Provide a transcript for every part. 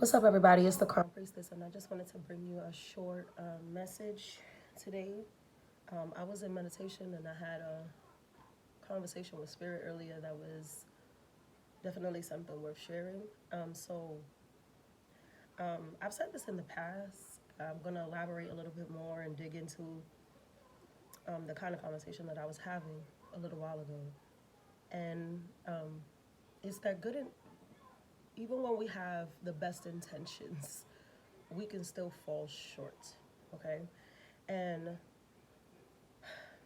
What's up, everybody? It's the Priestess, and I just wanted to bring you a short message today. I was in meditation and I had a conversation with Spirit earlier that was definitely something worth sharing. I've said this in the past. I'm going to elaborate a little bit more and dig into the kind of conversation that I was having a little while ago. And it's that even when we have the best intentions, we can still fall short, okay? And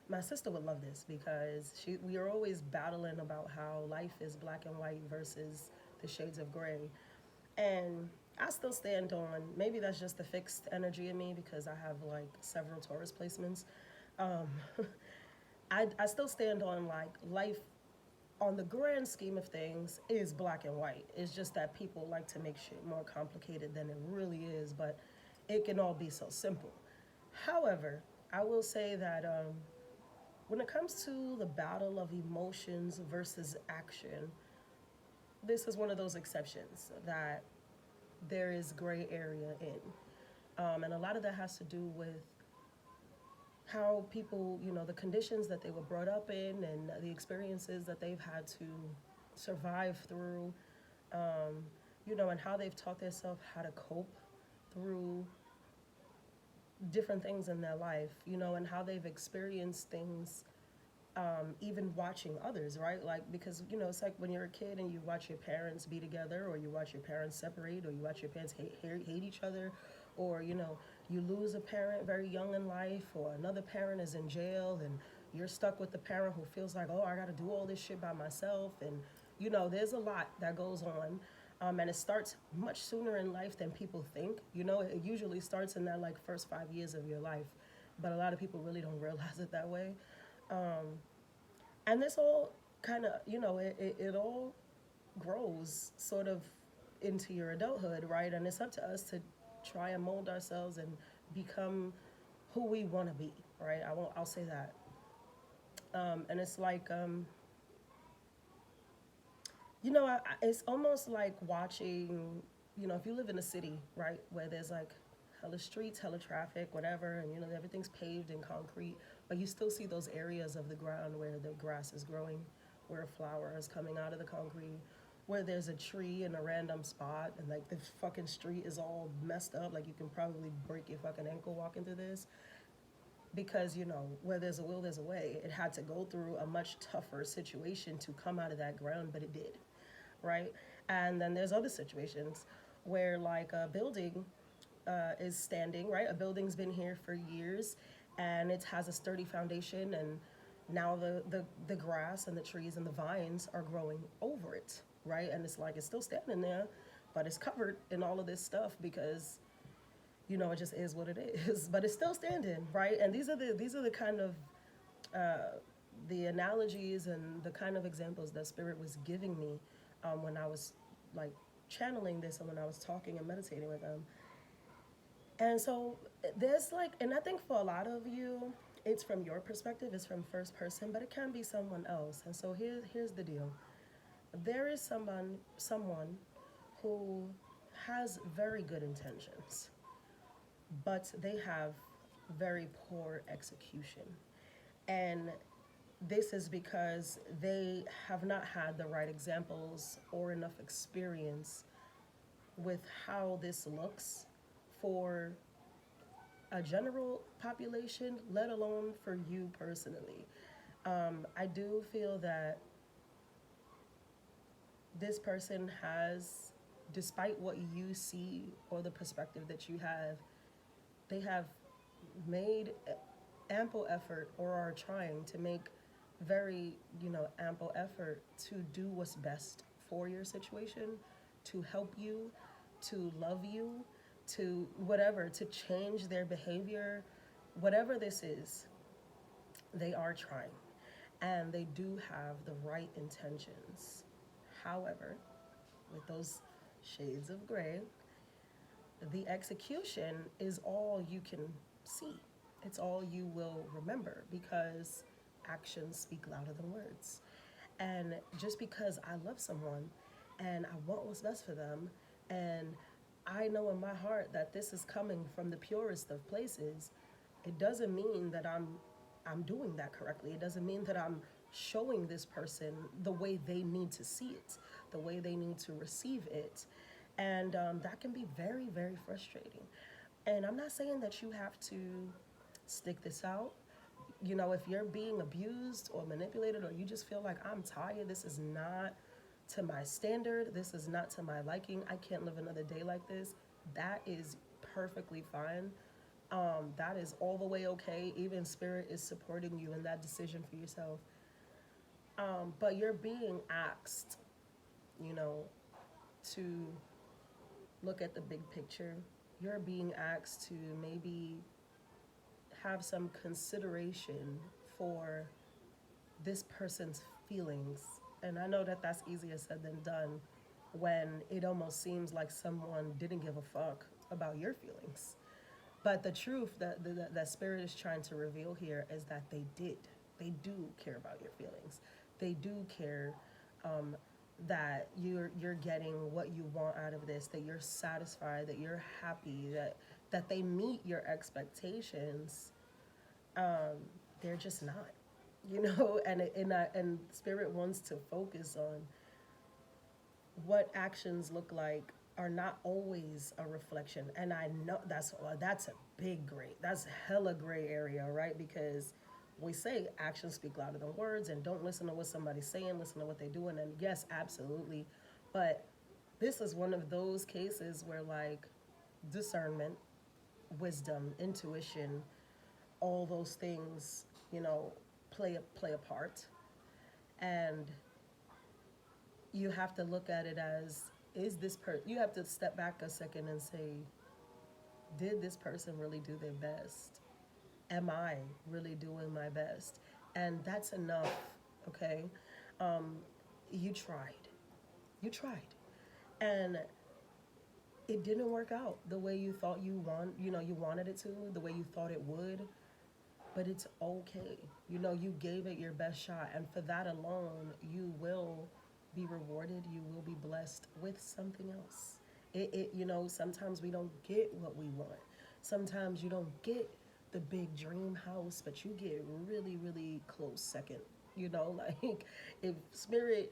my sister would love this because we are always battling about how life is black and white versus the shades of gray. And I still stand on, maybe that's just the fixed energy in me because I have like several Taurus placements. Um, I still stand on like life on the grand scheme of things is black and white. It's just that people like to make shit more complicated than it really is, but it can all be so simple. However, I will say that when it comes to the battle of emotions versus action, this is one of those exceptions that there is gray area in. And a lot of that has to do with how people, the conditions that they were brought up in and the experiences that they've had to survive through, and how they've taught themselves how to cope through different things in their life, and how they've experienced things, even watching others, right? Like, because, it's like when you're a kid and you watch your parents be together, or you watch your parents separate, or you watch your parents hate each other, or, you lose a parent very young in life, or another parent is in jail, and you're stuck with the parent who feels like, oh, I got to do all this shit by myself. And, there's a lot that goes on. And it starts much sooner in life than people think. It usually starts in that like first 5 years of your life, but a lot of people really don't realize it that way. And this all kind of, it all grows sort of into your adulthood, right? And it's up to us to try and mold ourselves and become who we want to be, right? I'll say that. And it's like, it's almost like watching, if you live in a city, right, where there's like hella streets, hella traffic, whatever, and everything's paved and concrete, but you still see those areas of the ground where the grass is growing, where a flower is coming out of the concrete, where there's a tree in a random spot, and like the fucking street is all messed up, like you can probably break your fucking ankle walking through this. Because where there's a will there's a way. It had to go through a much tougher situation to come out of that ground, but it did, right? And then there's other situations where like a building is standing, right? A building's been here for years and it has a sturdy foundation, and now the grass and the trees and the vines are growing over it, right? And it's like it's still standing there, but it's covered in all of this stuff because it just is what it is. But it's still standing, right? And these are the kind of the analogies and the kind of examples that Spirit was giving me when I was like channeling this and when I was talking and meditating with them. And so there's like, and I think for a lot of you, it's from your perspective, it's from first person, but it can be someone else. And so here's the deal. There is someone who has very good intentions, but they have very poor execution. And this is because they have not had the right examples or enough experience with how this looks for a general population, let alone for you personally. I do feel that this person has, despite what you see or the perspective that you have, they have made ample effort or are trying to make very, ample effort to do what's best for your situation, to help you, to love you, to whatever, to change their behavior, whatever this is, they are trying. And they do have the right intentions. However, with those shades of gray, the execution is all you can see. It's all you will remember because actions speak louder than words. And just because I love someone and I want what's best for them, and I know in my heart that this is coming from the purest of places. It doesn't mean that I'm doing that correctly. It doesn't mean that I'm showing this person the way they need to see it, the way they need to receive it. And that can be very, very frustrating. And I'm not saying that you have to stick this out. You know, if you're being abused or manipulated, or you just feel like I'm tired, this is not to my standard, this is not to my liking, I can't live another day like this, that is perfectly fine. That is all the way okay. Even spirit is supporting you in that decision for yourself. But you're being asked, you know, to look at the big picture. You're being asked to maybe have some consideration for this person's feelings. And I know that that's easier said than done when it almost seems like someone didn't give a fuck about your feelings. But the truth that Spirit is trying to reveal here is that they did. They do care about your feelings. They do care that you're getting what you want out of this, that you're satisfied, that you're happy, that they meet your expectations. They're just not, you know. And Spirit wants to focus on what actions look like are not always a reflection. And I know that's a big gray, that's hella gray area, right? Because we say actions speak louder than words, and don't listen to what somebody's saying, listen to what they're doing. And yes, absolutely. But this is one of those cases where, like, discernment, wisdom, intuition, all those things, you know, play a part. And you have to look at it as, is this you have to step back a second and say, did this person really do their best? Am I really doing my best? And that's enough. Okay. um, you tried, and it didn't work out the way you thought you wanted it to, the way you thought it would. But it's okay. You know, you gave it your best shot, and for that alone, you will be rewarded. You will be blessed with something else. You know, sometimes we don't get what we want. Sometimes you don't get the big dream house, but you get really, really close second. You know, like, if Spirit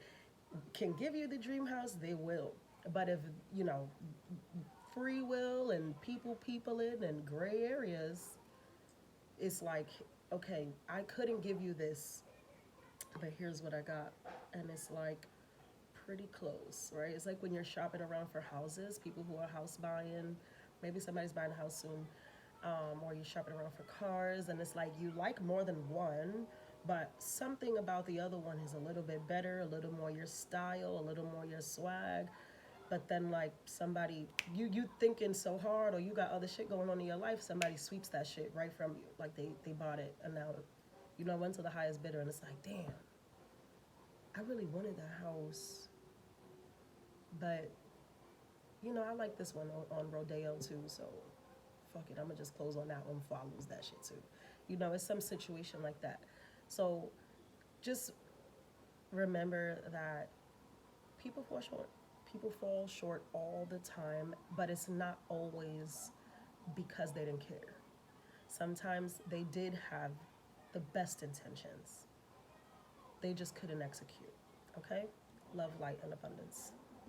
can give you the dream house, they will. But if, you know, free will and people in and gray areas, it's like, okay, I couldn't give you this, but here's what I got. And it's like pretty close, right? It's like when you're shopping around for houses, people who are house buying, maybe somebody's buying a house soon, or you're shopping around for cars, and it's like you like more than one, but something about the other one is a little bit better, a little more your style, a little more your swag. But then, like, somebody, you thinking so hard, or you got other shit going on in your life, somebody sweeps that shit right from you. Like, they bought it, and now, you know, went to the highest bidder, and it's like, damn, I really wanted that house. But, you know, I like this one on Rodeo too, so fuck it, I'm gonna just close on that one before I lose that shit too. You know, it's some situation like that. So just remember that people fall short. People fall short all the time, but it's not always because they didn't care. Sometimes they did have the best intentions, they just couldn't execute. Okay? Love, light, and abundance.